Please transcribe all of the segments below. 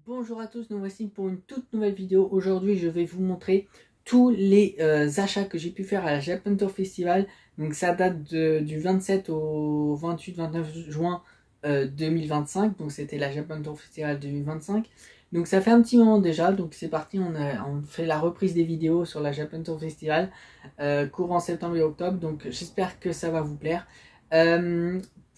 Bonjour à tous, nous voici pour une toute nouvelle vidéo. Aujourd'hui, je vais vous montrer tous les achats que j'ai pu faire à la Japan Tour Festival. Donc ça date du 27 au 28-29 juin 2025. Donc c'était la Japan Tour Festival 2025. Donc ça fait un petit moment déjà. Donc c'est parti, on fait la reprise des vidéos sur la Japan Tour Festival courant septembre et octobre. Donc j'espère que ça va vous plaire.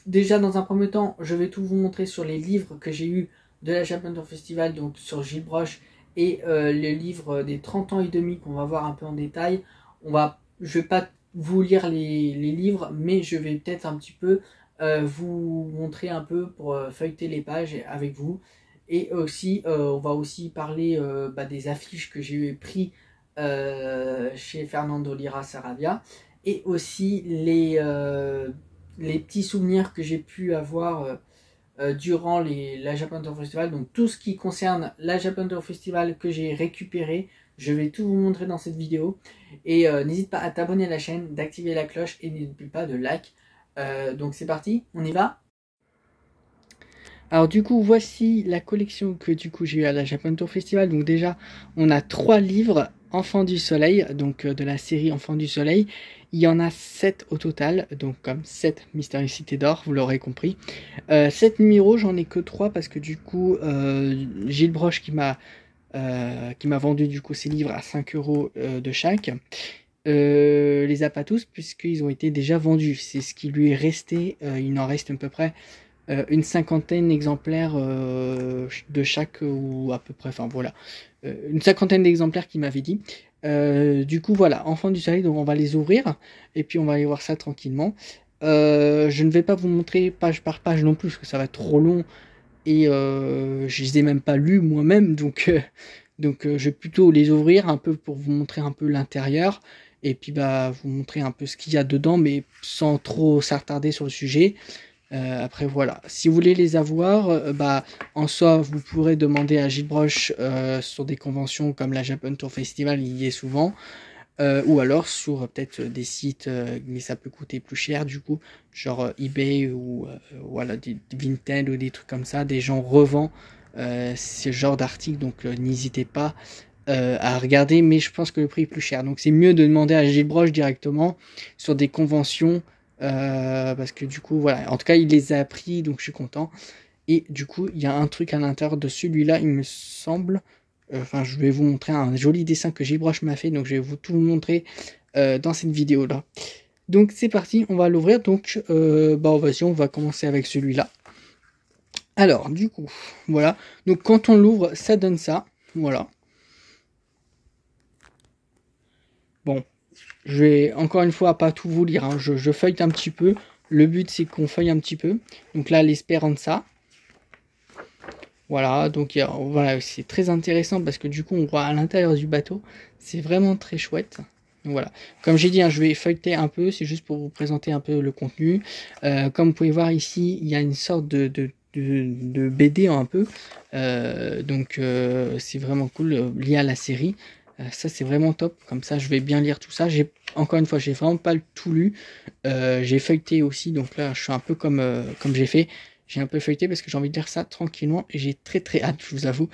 Déjà dans un premier temps, je vais tout vous montrer sur les livres que j'ai eu de la Japan Tour Festival, donc sur Gilles Broche, et le livre des 30 ans et demi qu'on va voir un peu en détail. Je vais pas vous lire les livres, mais je vais peut-être un petit peu vous montrer un peu pour feuilleter les pages avec vous. Et aussi, on va aussi parler des affiches que j'ai pris chez Fernando Lira Saravia, et aussi les petits souvenirs que j'ai pu avoir durant la Japan Tour Festival. Donc tout ce qui concerne la Japan Tour Festival que j'ai récupéré, je vais tout vous montrer dans cette vidéo. Et n'hésite pas à t'abonner à la chaîne, d'activer la cloche et n'oublie pas de like. Donc c'est parti, on y va. Alors du coup, voici la collection que j'ai eu à la Japan Tour Festival. Donc déjà, on a 3 livres Enfants du Soleil, donc de la série Enfants du Soleil. Il y en a 7 au total, donc comme 7 Mystérieuses Cités d'Or, vous l'aurez compris. 7 numéros, j'en ai que 3 parce que du coup, Gilles Broche qui m'a vendu du coup ces livres à 5 € de chaque. Les a pas tous puisqu'ils ont été déjà vendus. C'est ce qui lui est resté. Il en reste à peu près une cinquantaine d'exemplaires de chaque, ou à peu près, enfin voilà, une cinquantaine d'exemplaires qu'il m'avait dit. Du coup voilà, Enfants du Soleil, donc on va les ouvrir et puis on va aller voir ça tranquillement. Je ne vais pas vous montrer page par page non plus parce que ça va être trop long et je les ai même pas lus moi-même, donc je vais plutôt les ouvrir un peu pour vous montrer un peu l'intérieur et puis vous montrer un peu ce qu'il y a dedans, mais sans trop s'attarder sur le sujet. Après voilà, si vous voulez les avoir, en soi vous pourrez demander à Gilles Broche sur des conventions comme la Japan Tour Festival, il y est souvent, ou alors sur peut-être des sites, mais ça peut coûter plus cher du coup, genre eBay ou voilà, des Vinted ou des trucs comme ça, des gens revendent ce genre d'articles, donc n'hésitez pas à regarder, mais je pense que le prix est plus cher, donc c'est mieux de demander à Gilles Broche directement sur des conventions. Parce que du coup voilà, en tout cas il les a pris, donc je suis content. Et du coup il y a un truc à l'intérieur de celui-là, il me semble, enfin je vais vous montrer un joli dessin que Gilles Broche m'a fait, donc je vais tout vous montrer dans cette vidéo là. Donc c'est parti, on va l'ouvrir. Donc vas-y, on va commencer avec celui-là. Alors du coup voilà, donc quand on l'ouvre ça donne ça, voilà. Bon, je vais encore une fois pas tout vous lire, hein. Je feuille un petit peu. Le but c'est qu'on feuille un petit peu. Donc là l'Esperanza. Voilà, donc voilà, c'est très intéressant parce que du coup on voit à l'intérieur du bateau. C'est vraiment très chouette. Donc voilà, comme j'ai dit, hein, je vais feuilleter un peu, c'est juste pour vous présenter un peu le contenu. Comme vous pouvez voir ici, il y a une sorte de BD un peu. C'est vraiment cool, lié à la série. Ça c'est vraiment top, comme ça je vais bien lire tout ça. Encore une fois, j'ai vraiment pas tout lu. J'ai feuilleté aussi, donc là je suis un peu comme j'ai fait. J'ai un peu feuilleté parce que j'ai envie de lire ça tranquillement et j'ai très hâte, je vous avoue.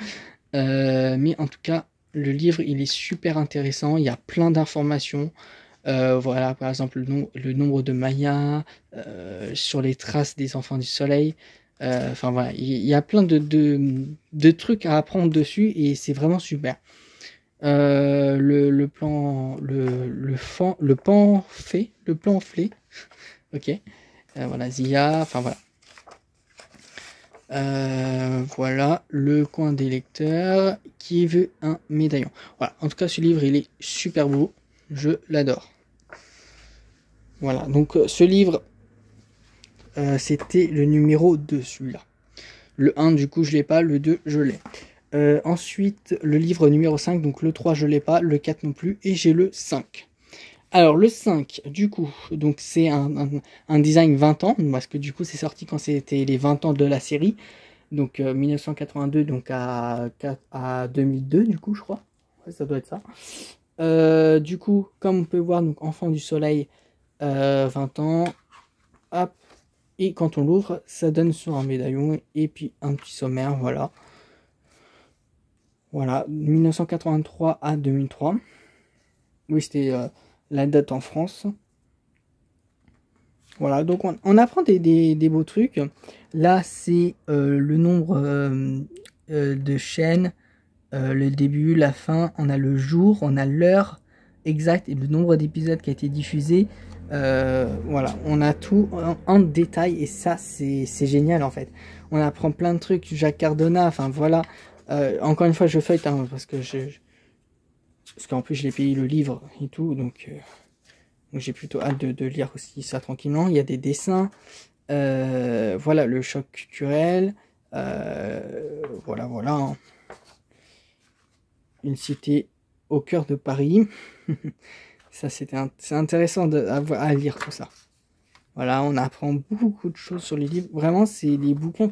Mais en tout cas, le livre il est super intéressant, il y a plein d'informations. Voilà, par exemple le nombre de Mayas, sur les traces des enfants du soleil. Enfin voilà, il y a plein de trucs à apprendre dessus et c'est vraiment super. Le plan, le pamphlet, ok. Voilà, Zia, enfin voilà. Voilà, le coin des lecteurs qui veut un médaillon. Voilà, en tout cas ce livre il est super beau, je l'adore. Voilà, donc ce livre c'était le numéro 2, celui-là. Le 1 du coup je l'ai pas, le 2 je l'ai. Ensuite le livre numéro 5, donc le 3 je l'ai pas, le 4 non plus, et j'ai le 5. Alors le 5 du coup, donc c'est un design 20 ans, parce que du coup c'est sorti quand c'était les 20 ans de la série. Donc 1982 donc à 2002 du coup je crois. Ouais, ça doit être ça. Du coup comme on peut voir, donc Enfant du Soleil, 20 ans. Hop. Et quand on l'ouvre ça donne sur un médaillon et puis un petit sommaire, voilà. Voilà, 1983 à 2003. Oui, c'était la date en France. Voilà, donc on apprend des beaux trucs. Là, c'est le nombre de chaînes, le début, la fin, on a le jour, on a l'heure exacte et le nombre d'épisodes qui a été diffusé. Voilà, on a tout en détail et ça, c'est génial en fait. On apprend plein de trucs, Jacques Cardona, enfin voilà. Encore une fois, je feuille hein, parce qu'en plus, je l'ai payé le livre et tout, donc j'ai plutôt hâte de lire aussi ça tranquillement. Il y a des dessins, voilà, le choc culturel, voilà, hein. Une cité au cœur de Paris. Ça, c'est intéressant à lire tout ça. Voilà, on apprend beaucoup de choses sur les livres. Vraiment, c'est les bouquins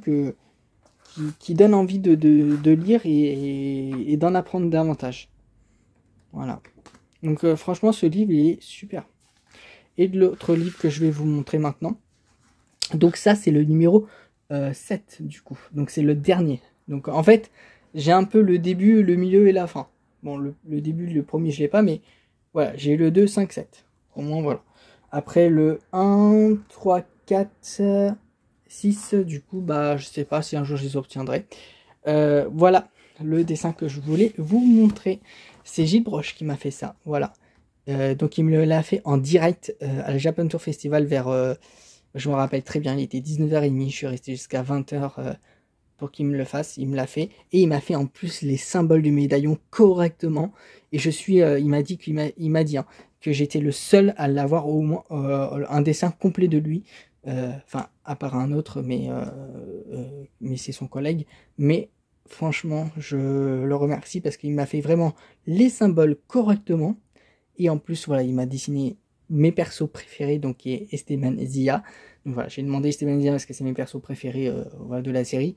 qui donnent envie de lire et d'en apprendre davantage. Voilà. Donc franchement, ce livre, il est super. Et de l'autre livre que je vais vous montrer maintenant. Donc ça, c'est le numéro 7 du coup. Donc c'est le dernier. Donc en fait, j'ai un peu le début, le milieu et la fin. Bon, le début, le premier, je l'ai pas, mais voilà, j'ai le 2, 5, 7. Au moins, voilà. Après le 1, 3, 4, 6, du coup, bah, je sais pas si un jour je les obtiendrai. Voilà, le dessin que je voulais vous montrer. C'est Gilles Broche qui m'a fait ça, voilà. Donc il me l'a fait en direct à la Japan Tour Festival vers... je me rappelle très bien, il était 19h30, je suis resté jusqu'à 20h pour qu'il me le fasse, il me l'a fait. Et il m'a fait en plus les symboles du médaillon correctement. Et je suis, il m'a dit hein, que j'étais le seul à l'avoir au moins un dessin complet de lui. Enfin, à part un autre, mais c'est son collègue. Mais franchement, je le remercie parce qu'il m'a fait vraiment les symboles correctement. Et en plus, voilà, il m'a dessiné mes persos préférés, donc qui est Esteban Zia. Donc voilà, j'ai demandé Esteban Zia parce que c'est mes persos préférés voilà, de la série.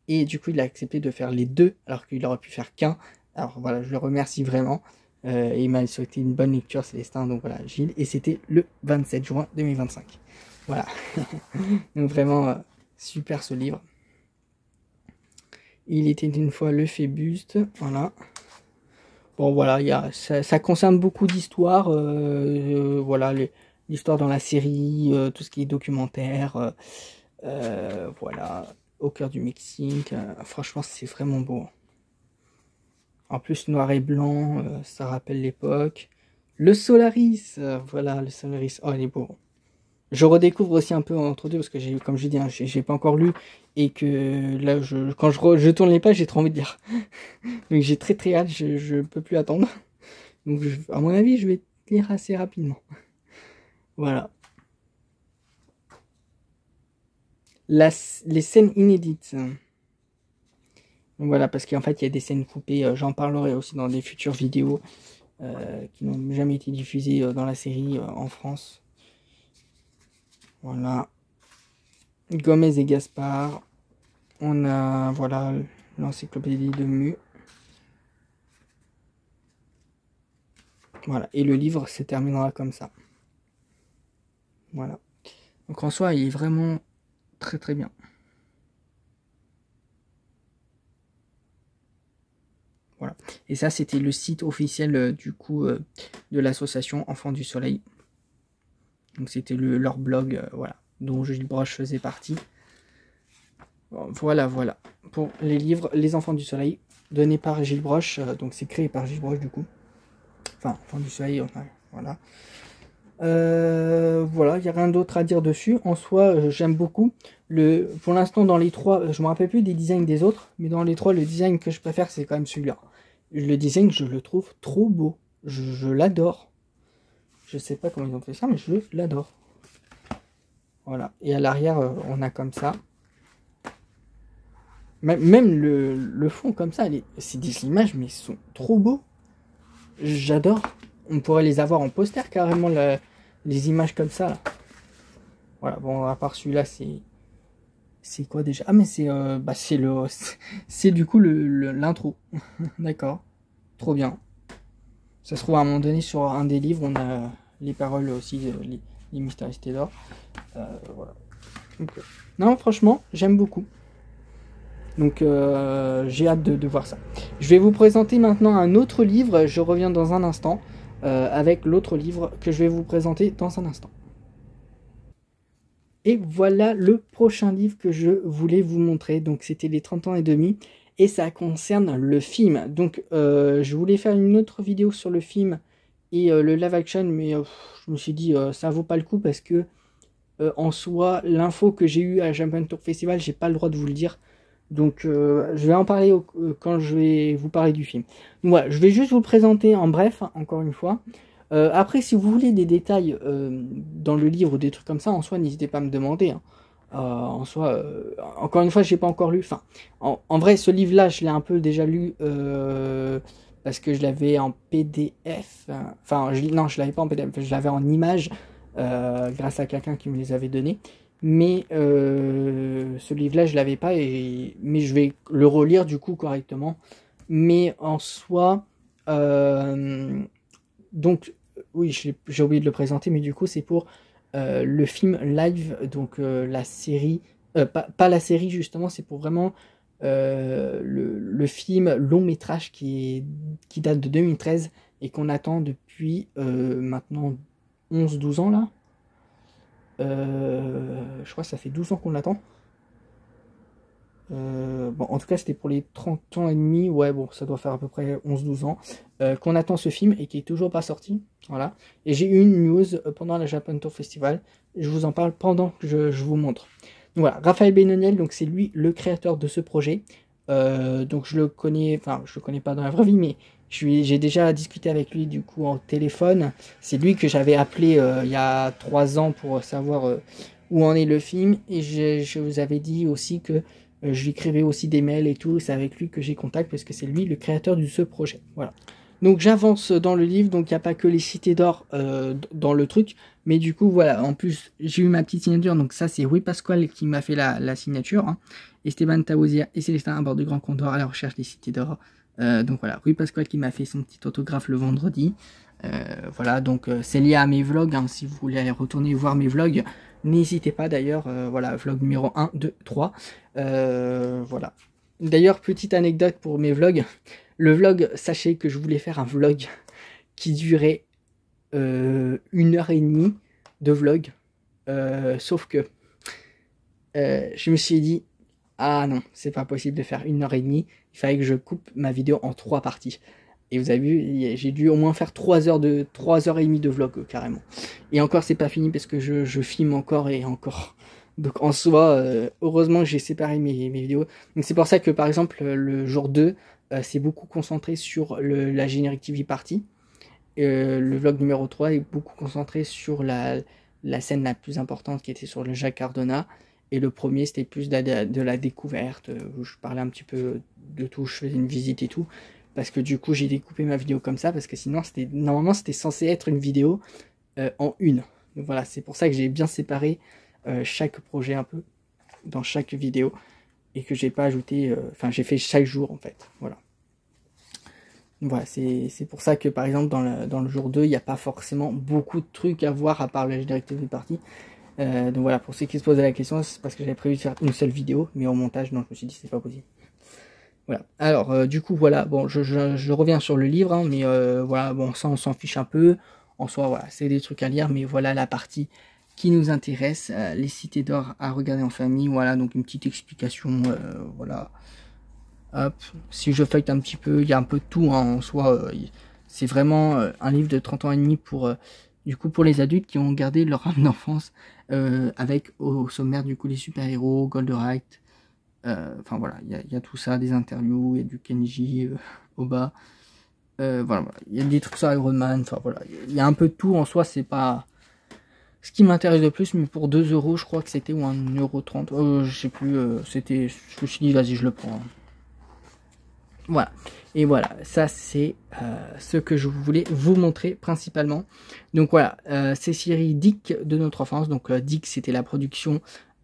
Et du coup, il a accepté de faire les deux, alors qu'il aurait pu faire qu'un. Alors voilà, je le remercie vraiment. Et il m'a souhaité une bonne lecture, Célestin. Donc voilà, Gilles. Et c'était le 27 juin 2025. Voilà. Donc vraiment, super ce livre. Il était une fois le Phébuste. Voilà. Bon voilà, ça concerne beaucoup d'histoires, voilà, l'histoire dans la série, tout ce qui est documentaire, voilà, au cœur du Mexique, franchement c'est vraiment beau. En plus noir et blanc, ça rappelle l'époque. Le Solaris, voilà, le Solaris, oh il est beau. Je redécouvre aussi un peu entre deux parce que comme je dis, hein, j'ai pas encore lu et que là, quand je tourne les pages, j'ai trop envie de lire. Donc j'ai très hâte, je peux plus attendre. Donc à mon avis, je vais lire assez rapidement. Voilà. Les scènes inédites. Donc voilà, parce qu'en fait, il y a des scènes coupées. J'en parlerai aussi dans des futures vidéos qui n'ont jamais été diffusées dans la série en France. Voilà. Gomez et Gaspard. On a, voilà, l'encyclopédie de Mu. Voilà. Et le livre se terminera comme ça. Voilà. Donc en soi, il est vraiment très bien. Voilà. Et ça, c'était le site officiel du coup de l'association Enfants du Soleil. Donc c'était leur blog, voilà, dont Gilles Broche faisait partie. Voilà, pour les livres Les Enfants du Soleil, donnés par Gilles Broche, donc c'est créé par Gilles Broche du coup. Enfin, Enfants du Soleil, voilà. Voilà, il n'y a rien d'autre à dire dessus. En soi, j'aime beaucoup. Pour l'instant, dans les trois, je me rappelle plus des designs des autres, mais dans les trois, le design que je préfère, c'est quand même celui-là. Le design, je le trouve trop beau. Je l'adore. Je sais pas comment ils ont fait ça, mais je l'adore. Voilà. Et à l'arrière, on a comme ça. Même le fond comme ça, c'est des images, mais ils sont trop beaux. J'adore. On pourrait les avoir en poster carrément, les images comme ça. Là. Voilà, bon, à part celui-là, c'est quoi déjà? Ah, mais c'est du coup l'intro. D'accord. Trop bien. Ça se trouve à un moment donné sur un des livres, on a les paroles aussi, les Mystérieuses Taylor. Voilà. Donc, non, franchement, j'aime beaucoup. Donc j'ai hâte de voir ça. Je vais vous présenter maintenant un autre livre, je reviens dans un instant avec l'autre livre que je vais vous présenter dans un instant. Et voilà le prochain livre que je voulais vous montrer, donc c'était les 30 ans et demi, et ça concerne le film. Donc je voulais faire une autre vidéo sur le film et le live action, mais je me suis dit ça vaut pas le coup parce que en soi, l'info que j'ai eue à Japan Tour Festival, j'ai pas le droit de vous le dire. Donc je vais en parler quand je vais vous parler du film. Donc, voilà, je vais juste vous le présenter en bref, encore une fois. Après, si vous voulez des détails dans le livre, des trucs comme ça, en soi, n'hésitez pas à me demander. Hein. En soi, encore une fois, je n'ai pas encore lu. Enfin, en vrai, ce livre-là, je l'ai un peu déjà lu parce que je l'avais en PDF. Enfin, non, je l'avais pas en PDF, je l'avais en image grâce à quelqu'un qui me les avait donnés. Mais ce livre-là, je l'avais pas, mais je vais le relire du coup correctement. Mais en soi, donc oui, j'ai oublié de le présenter, mais du coup c'est pour le film live, donc la série, pas la série justement, c'est pour vraiment le film long métrage qui date de 2013 et qu'on attend depuis maintenant 11-12 ans là. Je crois que ça fait 12 ans qu'on l'attend. Bon, en tout cas, c'était pour les 30 ans et demi. Ouais, bon, ça doit faire à peu près 11-12 ans qu'on attend ce film et qui est toujours pas sorti. Voilà. Et j'ai eu une news pendant la Japan Tour Festival. Je vous en parle pendant que je vous montre. Donc voilà, Raphaël Benoniel, donc c'est lui le créateur de ce projet. Donc je le connais, enfin, je le connais pas dans la vraie vie, mais j'ai déjà discuté avec lui du coup en téléphone. C'est lui que j'avais appelé il y a 3 ans pour savoir où en est le film. Et je vous avais dit aussi que je lui écrivais aussi des mails et tout. C'est avec lui que j'ai contact parce que c'est lui le créateur de ce projet. Voilà. Donc j'avance dans le livre, donc il n'y a pas que les cités d'or dans le truc, mais du coup voilà, en plus j'ai eu ma petite signature, donc ça c'est Rui Pasquale qui m'a fait la signature, hein. Esteban Taosia et Célestin à bord du Grand Condor à la recherche des cités d'or. Donc voilà, Rui Pasquale qui m'a fait son petit autographe le vendredi. Voilà, donc c'est lié à mes vlogs, hein, si vous voulez aller retourner voir mes vlogs, n'hésitez pas d'ailleurs, voilà, vlog numéro 1, 2, 3, voilà. D'ailleurs, petite anecdote pour mes vlogs, le vlog, sachez que je voulais faire un vlog qui durait 1h30 de vlog, sauf que je me suis dit, ah non, c'est pas possible de faire 1h30, il fallait que je coupe ma vidéo en 3 parties. Et vous avez vu, j'ai dû au moins faire 3h30 de vlog carrément. Et encore, c'est pas fini parce que je filme encore et encore. Donc en soi, heureusement que j'ai séparé mes vidéos. Donc c'est pour ça que par exemple, le jour 2, c'est beaucoup concentré sur la Generic TV party. Le vlog numéro 3 est beaucoup concentré sur la scène la plus importante qui était sur le Jacques Cardona. Et le premier, c'était plus de la découverte, où je parlais un petit peu de tout, je faisais une visite et tout. Parce que du coup, j'ai découpé ma vidéo comme ça, parce que sinon, normalement, c'était censé être une vidéo en une. Donc voilà, c'est pour ça que j'ai bien séparé chaque projet un peu, dans chaque vidéo, et que j'ai pas ajouté, enfin, j'ai fait chaque jour, en fait, voilà. Voilà, c'est pour ça que, par exemple, dans le jour 2, il n'y a pas forcément beaucoup de trucs à voir, à part la Generic TV party. Donc voilà, pour ceux qui se posaient la question, c'est parce que j'avais prévu de faire une seule vidéo, mais au montage, non, je me suis dit c'est pas possible. Voilà. Alors, du coup, voilà, bon, je reviens sur le livre, hein, mais voilà, bon, ça, on s'en fiche un peu. En soi, voilà, c'est des trucs à lire, mais voilà la partie qui nous intéresse, les cités d'or à regarder en famille. Voilà, donc une petite explication, voilà. Hop, si je feuillete un petit peu, il y a un peu de tout, hein, en soi. C'est vraiment un livre de 30 ans et demi pour, du coup, pour les adultes qui ont gardé leur âme d'enfance, avec au sommaire, du coup, les super-héros, Goldorak. Enfin voilà, il y a tout ça, des interviews, il y a du Kenji au bas. Voilà, il y a des trucs sur Iron Man, enfin voilà, il y a un peu de tout en soi, c'est pas ce qui m'intéresse le plus, mais pour 2 €, je crois que c'était, ou 1,30 €, je sais plus, c'était, je me suis dit, vas-y, je le prends. Voilà, et voilà, ça c'est ce que je voulais vous montrer principalement. Donc voilà, ces séries Dick de notre enfance, donc Dick c'était la production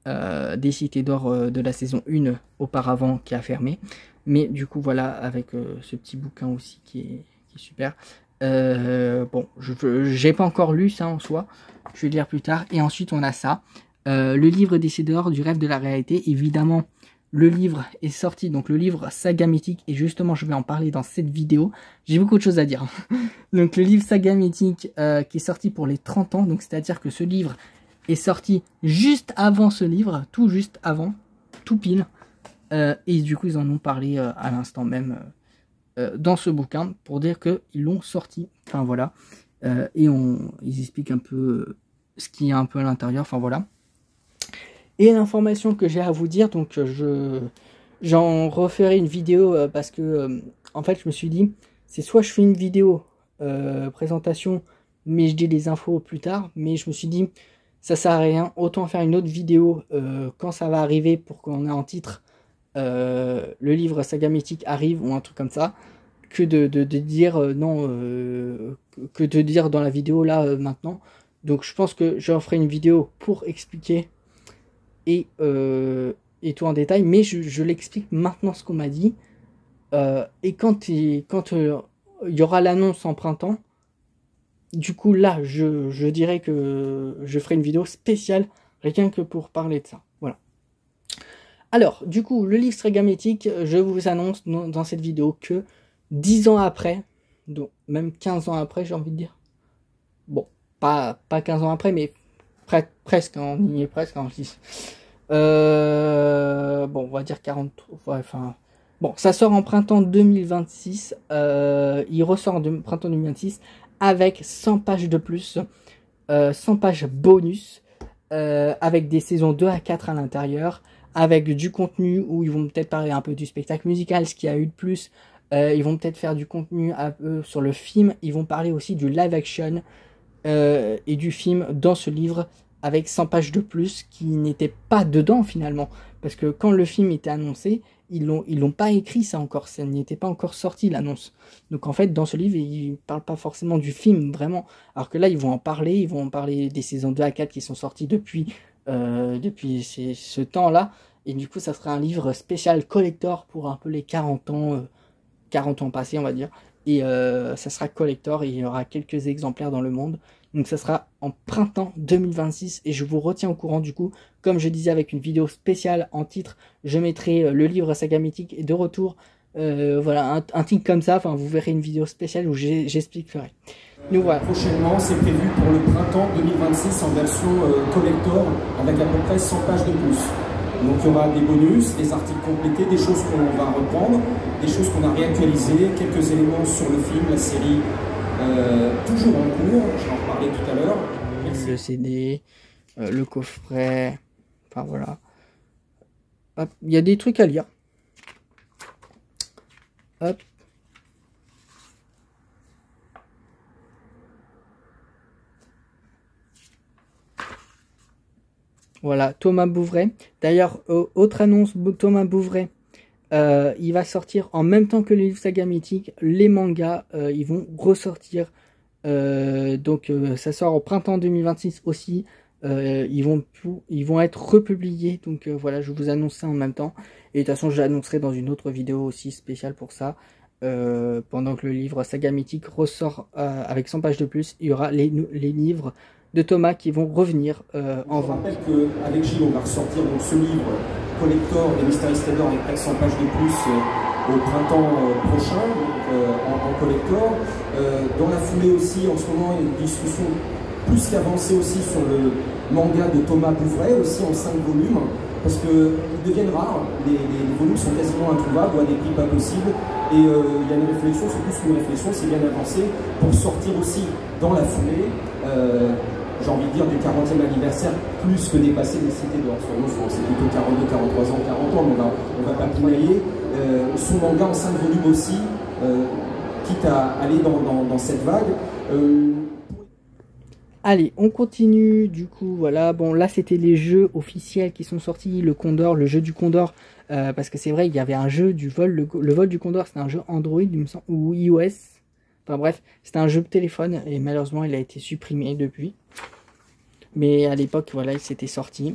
des cités d'or de la saison 1 auparavant qui a fermé, mais du coup voilà avec ce petit bouquin aussi qui est super. Bon, j'ai pas encore lu ça en soi, je vais le lire plus tard. Et ensuite on a ça, le livre des cités d'or du rêve de la réalité. Évidemment le livre est sorti, donc le livre Saga Mythique, et justement je vais en parler dans cette vidéo, j'ai beaucoup de choses à dire. Donc le livre Saga Mythique qui est sorti pour les 30 ans, donc c'est-à-dire que ce livre est sorti juste avant ce livre, tout juste avant, tout pile, et du coup ils en ont parlé à l'instant même dans ce bouquin, pour dire qu'ils l'ont sorti, enfin voilà, et ils expliquent un peu ce qu'il y a un peu à l'intérieur, enfin voilà. Et l'information que j'ai à vous dire, donc j'en referai une vidéo parce que en fait je me suis dit, c'est soit je fais une vidéo présentation, mais je dis les infos plus tard, mais je me suis dit, ça sert à rien, autant faire une autre vidéo quand ça va arriver pour qu'on ait en titre le livre Saga Mythique arrive ou un truc comme ça, que de dire non, que de dire dans la vidéo là maintenant. Donc je pense que je ferai une vidéo pour expliquer et tout en détail, mais je l'explique maintenant ce qu'on m'a dit. Et quand il y aura l'annonce en printemps, du coup là je dirais que je ferai une vidéo spéciale rien que pour parler de ça. Voilà. Alors du coup le livre Saga Mythique, je vous annonce dans cette vidéo que 10 ans après, donc même 15 ans après j'ai envie de dire, bon pas 15 ans après mais presque, on y est presque en 6. Bon, on va dire 40, ouais, enfin, bon, ça sort en printemps 2026, il ressort en printemps 2026 avec 100 pages de plus, 100 pages bonus, avec des saisons 2 à 4 à l'intérieur, avec du contenu où ils vont peut-être parler un peu du spectacle musical, ce qu'il y a eu de plus, ils vont peut-être faire du contenu un peu sur le film, ils vont parler aussi du live action et du film dans ce livre, avec 100 pages de plus qui n'étaient pas dedans finalement, parce que quand le film était annoncé, ils l'ont pas écrit ça encore, ça n'était pas encore sorti l'annonce. Donc en fait dans ce livre ils parlent pas forcément du film vraiment, alors que là ils vont en parler des saisons 2 à 4 qui sont sorties depuis ce temps là, et du coup ça sera un livre spécial collector pour un peu les 40 ans passés on va dire, et ça sera collector et il y aura quelques exemplaires dans le monde. Donc ça sera en printemps 2026 et je vous retiens au courant du coup. Comme je disais avec une vidéo spéciale en titre, je mettrai le livre Saga Mythique et de retour. Voilà, un titre comme ça, enfin vous verrez une vidéo spéciale où j'expliquerai. Donc voilà. Prochainement, c'est prévu pour le printemps 2026 en version collector avec à peu près 100 pages de plus. Donc il y aura des bonus, des articles complétés, des choses qu'on va reprendre, des choses qu'on a réactualisées, quelques éléments sur le film, la série, toujours en cours, je vais en reparler tout à l'heure. Le CD, le coffret, enfin voilà. Hop, il y a des trucs à lire. Hop. Voilà, Thomas Bouvray. D'ailleurs, autre annonce, Thomas Bouvray, il va sortir en même temps que le livre Saga Mythique. Les mangas, ils vont ressortir. Donc, ça sort au printemps 2026 aussi. Ils vont être republiés. Donc, voilà, je vous annonce ça en même temps. Et de toute façon, je l'annoncerai dans une autre vidéo aussi spéciale pour ça. Pendant que le livre Saga Mythique ressort avec 100 pages de plus, il y aura les livres de Thomas qui vont revenir en vente. Je rappelle qu'avec Gilles, on va ressortir donc ce livre collector des Mysteries Traders avec 100 pages de plus au printemps prochain, en collector. Dans la foulée aussi, en ce moment, il y a une discussion plus qu'avancée aussi sur le manga de Thomas Bouvray, aussi en 5 volumes, parce qu'ils deviennent rares, les volumes sont quasiment introuvables ou à des prix pas possibles, et il y a une réflexion, c'est plus qu'une réflexion, c'est bien avancé, pour sortir aussi dans la foulée, j'ai envie de dire du 40e anniversaire, plus que dépasser les cités d'or. C'est plutôt 42, 43 ans, 40 ans, mais on va pas pinailler. Son manga en 5 volumes aussi, quitte à aller dans cette vague. Allez, on continue, du coup, voilà, bon, là, c'était les jeux officiels qui sont sortis, le Condor, le jeu du Condor, parce que c'est vrai, il y avait un jeu du vol, le vol du Condor, c'était un jeu Android, il me semble, ou iOS, enfin bref, c'était un jeu de téléphone, et malheureusement, il a été supprimé depuis, mais à l'époque, voilà, il s'était sorti,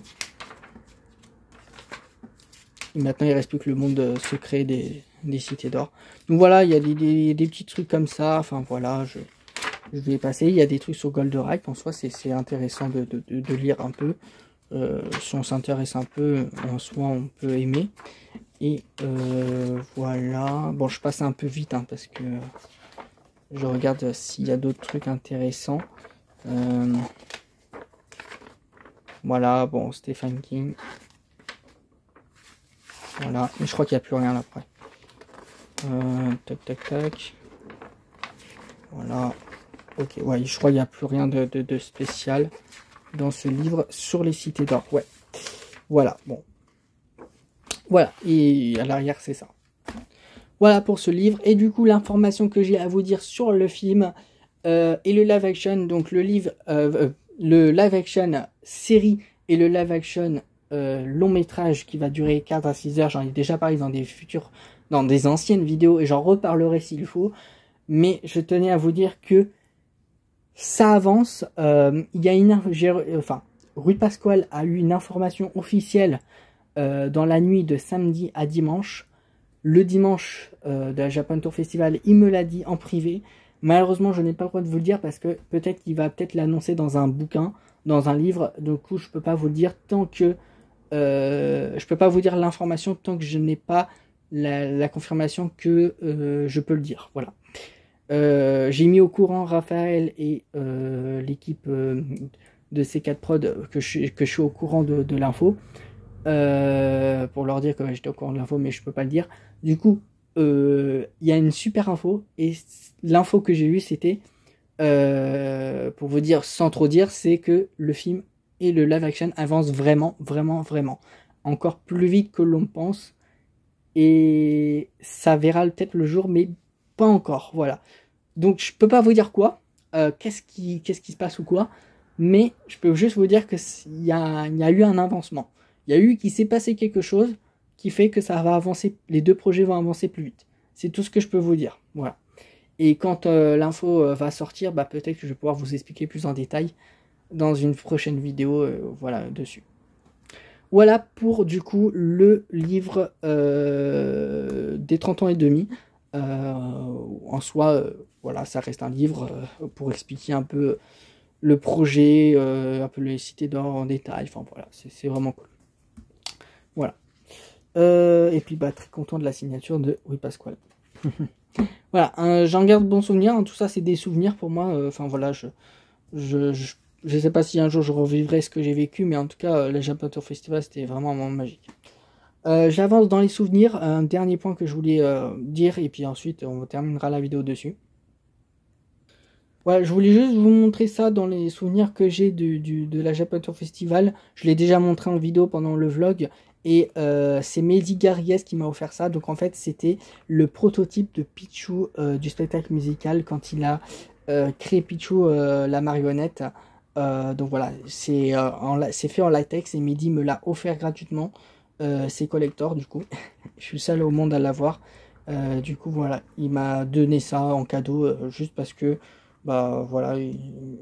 et maintenant, il reste plus que le monde secret des cités d'or, donc voilà, il y a des petits trucs comme ça, enfin voilà, je vais passer. Il y a des trucs sur Goldorak, en soi c'est intéressant de lire un peu. si on s'intéresse un peu, en soi, on peut aimer. Et voilà. Bon, je passe un peu vite hein, parce que je regarde s'il y a d'autres trucs intéressants. Voilà, bon, Stephen King. Voilà, mais je crois qu'il n'y a plus rien là après. Tac, tac, tac. Voilà. Ok, ouais, je crois qu'il n'y a plus rien de spécial dans ce livre sur les cités d'or. Ouais. Voilà, bon. Voilà, et à l'arrière, c'est ça. Voilà pour ce livre. Et du coup, l'information que j'ai à vous dire sur le film et le live action. Donc, le livre, le live action série et le live action long métrage qui va durer 4 à 6 heures. J'en ai déjà parlé dans des anciennes vidéos et j'en reparlerai s'il faut. Mais je tenais à vous dire que ça avance. Il y a Rui Pasquale a eu une information officielle dans la nuit de samedi à dimanche. Le dimanche de la Japan Tour Festival, il me l'a dit en privé. Malheureusement, je n'ai pas le droit de vous le dire parce que peut-être qu'il va l'annoncer dans un bouquin, dans un livre. Du coup, je peux pas vous le dire tant que je peux pas vous dire l'information tant que je n'ai pas la confirmation que je peux le dire. Voilà. J'ai mis au courant Raphaël et l'équipe de C4 Prod que je suis au courant de l'info. Pour leur dire que j'étais au courant de l'info mais je peux pas le dire. Du coup il y a une super info et l'info que j'ai eue c'était pour vous dire sans trop dire, c'est que le film et le live action avancent vraiment encore plus vite que l'on pense et ça verra peut-être le jour mais pas encore. Voilà, donc je peux pas vous dire quoi, qu'est-ce qui se passe ou quoi, mais je peux juste vous dire que il y a eu un avancement. Qu'il s'est passé quelque chose qui fait que ça va avancer, les deux projets vont avancer plus vite. C'est tout ce que je peux vous dire. Voilà. Et quand l'info va sortir, bah, peut-être que je vais pouvoir vous expliquer plus en détail dans une prochaine vidéo voilà, dessus. Voilà pour du coup le livre des 30 ans et demi. En soi, voilà, ça reste un livre pour expliquer un peu le projet, un peu les cités d'or en détail. Enfin voilà, c'est vraiment cool. Voilà. Et puis bah très content de la signature de Rui Pasquale. Voilà, j'en garde bon souvenir. Hein, tout ça c'est des souvenirs pour moi. Enfin voilà, je sais pas si un jour je revivrai ce que j'ai vécu, mais en tout cas le Japan Tour Festival c'était vraiment un moment magique. J'avance dans les souvenirs. Un dernier point que je voulais dire et puis ensuite on terminera la vidéo dessus. Voilà, je voulais juste vous montrer ça dans les souvenirs que j'ai de la Japan Tour Festival. Je l'ai déjà montré en vidéo pendant le vlog. Et c'est Mehdi Garrigues qui m'a offert ça. Donc en fait c'était le prototype de Pichou du spectacle musical quand il a créé Pichou la marionnette. Donc voilà, c'est fait en latex et Mehdi me l'a offert gratuitement. C'est collector du coup. Je suis seul au monde à l'avoir. Du coup voilà, il m'a donné ça en cadeau juste parce que bah voilà,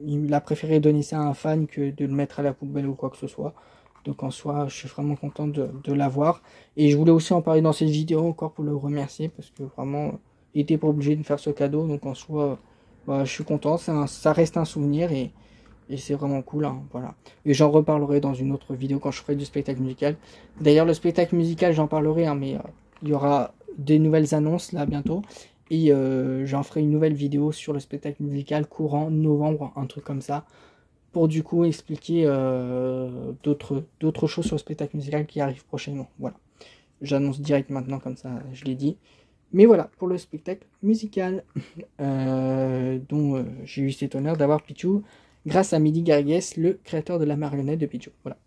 il a préféré donner ça à un fan que de le mettre à la poubelle ou quoi que ce soit. Donc en soi, je suis vraiment content de l'avoir. Et je voulais aussi en parler dans cette vidéo encore pour le remercier parce que vraiment, il était pas obligé de me faire ce cadeau. Donc en soi, bah, je suis content. Ça reste un souvenir et c'est vraiment cool. Hein, voilà. Et j'en reparlerai dans une autre vidéo quand je ferai du spectacle musical. D'ailleurs, le spectacle musical, j'en parlerai, hein, mais il y aura des nouvelles annonces là bientôt. Et j'en ferai une nouvelle vidéo sur le spectacle musical courant novembre, un truc comme ça. Pour du coup expliquer d'autres choses sur le spectacle musical qui arrive prochainement. Voilà. J'annonce direct maintenant, comme ça je l'ai dit. Mais voilà, pour le spectacle musical, dont j'ai eu cet honneur d'avoir Pichou, grâce à Mehdi Garrigues, le créateur de la marionnette de Pichou. Voilà.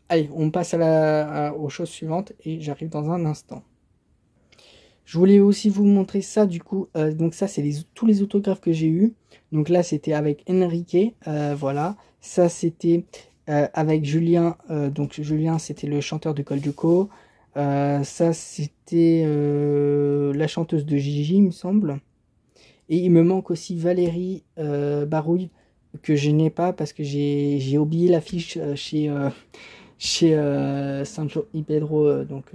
Allez, on passe aux choses suivantes et j'arrive dans un instant. Je voulais aussi vous montrer ça du coup, donc ça c'est tous les autographes que j'ai eu. Donc là c'était avec Enrique, voilà, ça c'était avec Julien, donc Julien c'était le chanteur de Colduco, ça c'était la chanteuse de Gigi il me semble, et il me manque aussi Valérie Barouille que je n'ai pas parce que j'ai oublié l'affiche chez Sancho y Pedro, donc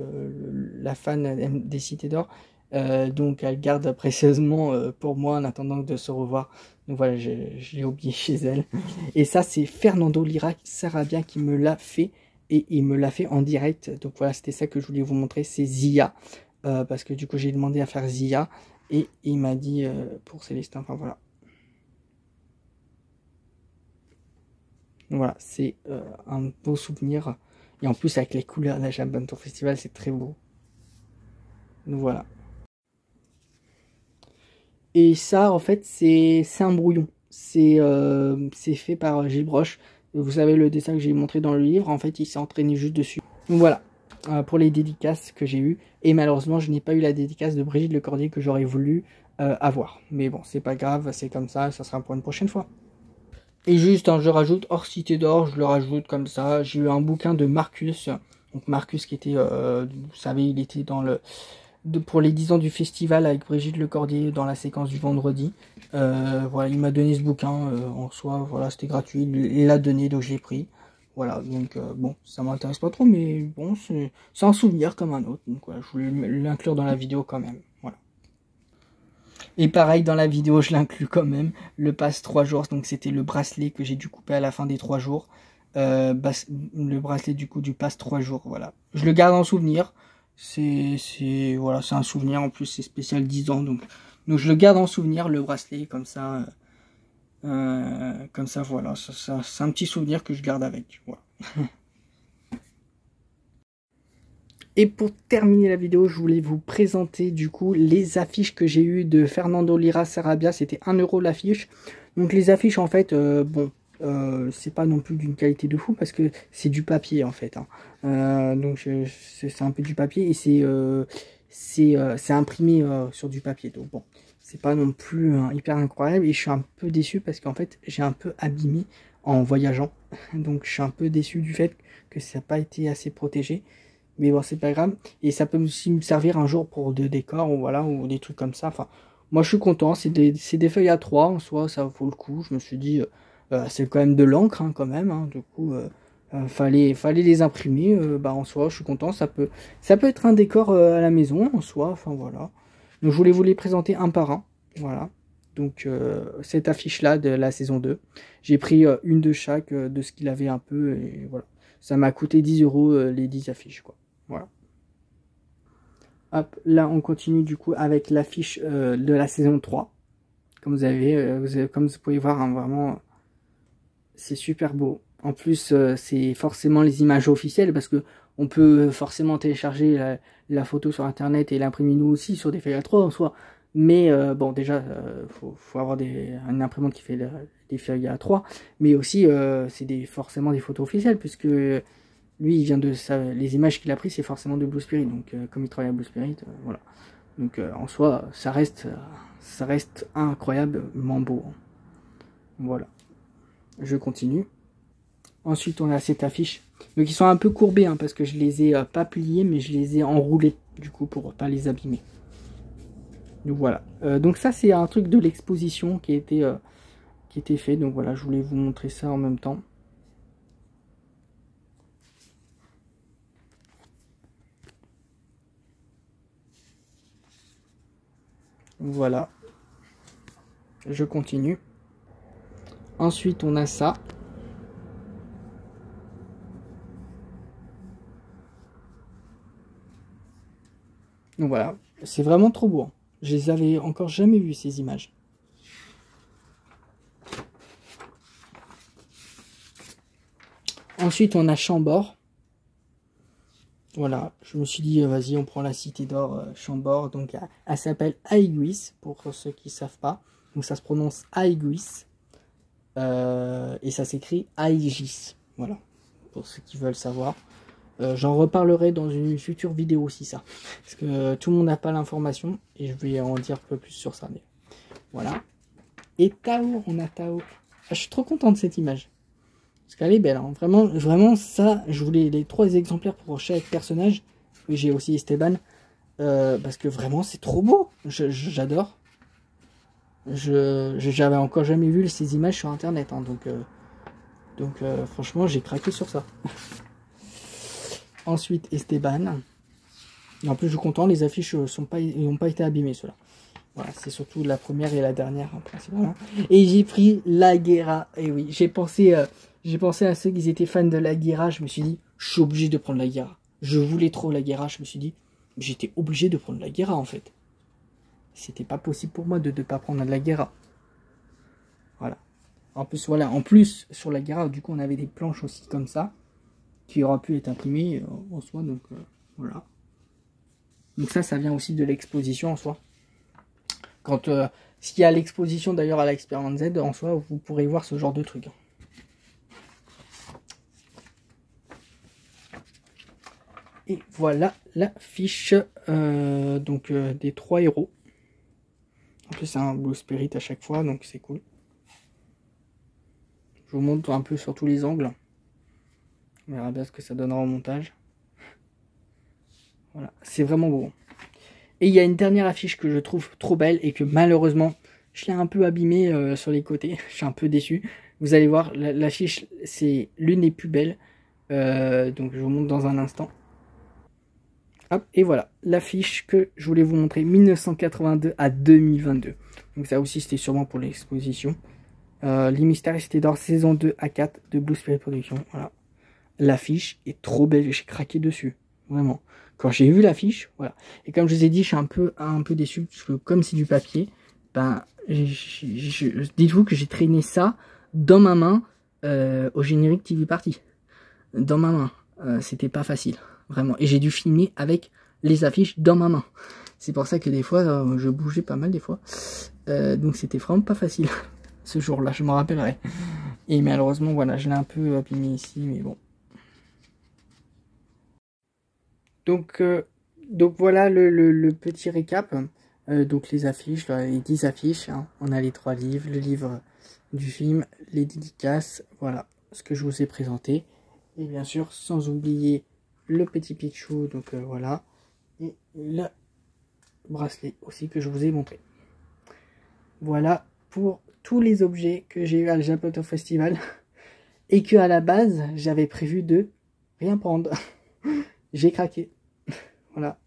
la fan des Cités d'Or. Donc elle garde précieusement pour moi en attendant de se revoir. Donc voilà, je l'ai oublié chez elle. Et ça, c'est Fernando Lira Sarabia qui me l'a fait. Et il me l'a fait en direct. Donc voilà, c'était ça que je voulais vous montrer. C'est Zia. Parce que du coup, j'ai demandé à faire Zia. Et il m'a dit pour Célestin. Enfin voilà. Voilà, c'est un beau souvenir. Et en plus, avec les couleurs de la Japan Tour Festival, c'est très beau. Donc voilà. Et ça, en fait, c'est un brouillon. C'est fait par Gilles Broche. Vous savez, le dessin que j'ai montré dans le livre, en fait, il s'est entraîné juste dessus. Donc voilà, pour les dédicaces que j'ai eues. Et malheureusement, je n'ai pas eu la dédicace de Brigitte Lecordier que j'aurais voulu avoir. Mais bon, c'est pas grave, c'est comme ça sera pour une prochaine fois. Et juste, je rajoute, hors Cité d'Or, je le rajoute comme ça. J'ai eu un bouquin de Marcus. Donc Marcus qui était, vous savez, il était dans le... pour les 10 ans du festival avec Brigitte Lecordier dans la séquence du vendredi. Voilà, il m'a donné ce bouquin en soi, voilà, c'était gratuit, il l'a donné, donc je l'ai pris. Voilà, donc bon, ça m'intéresse pas trop, mais bon, c'est un souvenir comme un autre. Donc voilà, je voulais l'inclure dans la vidéo quand même. Voilà. Et pareil, dans la vidéo, je l'inclus quand même, le pass 3 jours, donc c'était le bracelet que j'ai dû couper à la fin des 3 jours. Le bracelet du coup du pass 3 jours, voilà. Je le garde en souvenir. Voilà, c'est un souvenir, en plus c'est spécial 10 ans, donc je le garde en souvenir, le bracelet, comme ça voilà, c'est un petit souvenir que je garde avec, voilà. Et pour terminer la vidéo, je voulais vous présenter du coup les affiches que j'ai eues de Fernando Lira Sarabia, c'était 1 € l'affiche. Donc les affiches en fait, bon, c'est pas non plus d'une qualité de fou parce que c'est du papier en fait, hein. Donc c'est un peu du papier et c'est imprimé sur du papier, donc bon, c'est pas non plus hyper incroyable. Et je suis un peu déçu parce qu'en fait j'ai un peu abîmé en voyageant, donc je suis un peu déçu du fait que ça n'a pas été assez protégé, mais bon, c'est pas grave. Et ça peut aussi me servir un jour pour des décors ou voilà, ou des trucs comme ça. Enfin, moi je suis content, c'est des feuilles A3 en soi, ça vaut le coup. Je me suis dit c'est quand même de l'encre hein, quand même, hein. Du coup fallait les imprimer. Bah en soi je suis content, ça peut être un décor à la maison en soi, enfin voilà. Donc je voulais vous les présenter un par un, voilà. Donc cette affiche là de la saison 2, j'ai pris une de chaque de ce qu'il avait un peu, et voilà, ça m'a coûté 10 € les 10 affiches quoi, voilà. Hop, là on continue du coup avec l'affiche de la saison 3. Comme comme vous pouvez voir, hein, vraiment c'est super beau. En plus, c'est forcément les images officielles parce que on peut forcément télécharger la photo sur internet et l'imprimer nous aussi sur des feuilles A3 en soi. Mais bon, déjà, faut avoir une imprimante qui fait des feuilles A3. Mais aussi, c'est forcément des photos officielles puisque lui, il vient de les images qu'il a prises, c'est forcément de Blue Spirit. Donc, comme il travaille à Blue Spirit, voilà. Donc, en soi, ça reste incroyablement beau. Voilà. Je continue. Ensuite, on a cette affiche. Donc, ils sont un peu courbés, hein, parce que je les ai pas pliés, mais je les ai enroulés, du coup, pour pas les abîmer. Donc, voilà. Donc, ça, c'est un truc de l'exposition qui a été fait. Donc, voilà, je voulais vous montrer ça en même temps. Voilà. Je continue. Ensuite, on a ça. Donc voilà, c'est vraiment trop beau. Je les avais encore jamais vues ces images. Ensuite, on a Chambord. Voilà, je me suis dit, vas-y, on prend la Cité d'Or Chambord. Donc, elle s'appelle Aiguis, pour ceux qui ne savent pas. Donc, ça se prononce Aiguis. Et ça s'écrit Aigis. Voilà, pour ceux qui veulent savoir. J'en reparlerai dans une future vidéo aussi, ça. Parce que tout le monde n'a pas l'information. Et je vais en dire un peu plus sur ça. Mais voilà. Et Tao, on a Tao. Ah, je suis trop content de cette image. Parce qu'elle est belle, hein. Vraiment, ça, je voulais les 3 exemplaires pour chaque personnage. Et j'ai aussi Esteban. Parce que vraiment, c'est trop beau. J'adore. J'avais encore jamais vu ces images sur internet, hein, donc franchement, j'ai craqué sur ça. Ensuite, Esteban. Et en plus, je suis content, les affiches n'ont pas été abîmées, ceux-là. Voilà, c'est surtout la première et la dernière, hein, principalement. Et j'ai pris la Guerra. Et oui, j'ai pensé à ceux qui étaient fans de la Guerra. Je me suis dit, je suis obligé de prendre la Guerra. Je voulais trop la Guerra. Je me suis dit, j'étais obligé de prendre la Guerra, en fait. C'était pas possible pour moi de ne pas prendre la Guerra. Voilà. En plus, voilà. En plus, sur la Guerra, du coup, on avait des planches aussi comme ça, qui auraient pu être imprimées en soi. Donc, voilà. Donc ça vient aussi de l'exposition en soi. Quand s'il y a l'exposition d'ailleurs à l'Expérience Z, en soi, vous pourrez voir ce genre de truc. Et voilà la fiche des 3 héros. En plus, c'est un Blue Spirit à chaque fois, donc c'est cool. Je vous montre un peu sur tous les angles. On verra bien ce que ça donnera au montage. Voilà, c'est vraiment beau. Et il y a une dernière affiche que je trouve trop belle et que malheureusement, je l'ai un peu abîmée sur les côtés. Je suis un peu déçu. Vous allez voir, l'affiche, c'est l'une des plus belles. Donc je vous montre dans un instant. Hop, et voilà, l'affiche que je voulais vous montrer, 1982 à 2022. Donc ça aussi, c'était sûrement pour l'exposition. Les Mystères Cités d'Or, saison 2 à 4 de Blue Spirit Productions. Voilà. L'affiche est trop belle, j'ai craqué dessus. Vraiment. Quand j'ai vu l'affiche, voilà. Et comme je vous ai dit, je suis un peu déçu, parce que comme c'est du papier, ben, dites-vous que j'ai traîné ça dans ma main au générique TV Party. Dans ma main. C'était pas facile, vraiment. Et j'ai dû filmer avec les affiches dans ma main. C'est pour ça que des fois, je bougeais pas mal des fois. Donc c'était vraiment pas facile, ce jour-là, je m'en rappellerai. Et malheureusement, voilà, je l'ai un peu abîmé ici, mais bon. Donc voilà le petit récap. Donc les affiches, là, les 10 affiches. Hein. On a les 3 livres, le livre du film, les dédicaces. Voilà ce que je vous ai présenté. Et bien sûr, sans oublier le petit Pichou. Donc voilà. Et le bracelet aussi que je vous ai montré. Voilà pour tous les objets que j'ai eu à la Japan Festival. Et que à la base, j'avais prévu de rien prendre. J'ai craqué. Voilà.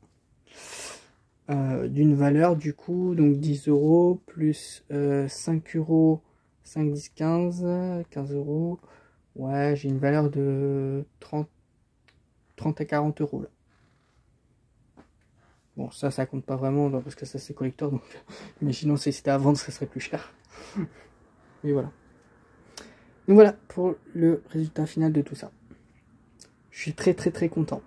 D'une valeur du coup, donc 10 € plus 5 €, 5, 10, 15 €. Ouais, j'ai une valeur de 30 à 40 € là. Bon, ça compte pas vraiment parce que ça c'est collector, donc imaginons si c'était à vendre, ça serait plus cher. Mais voilà. Donc voilà pour le résultat final de tout ça. Je suis très content.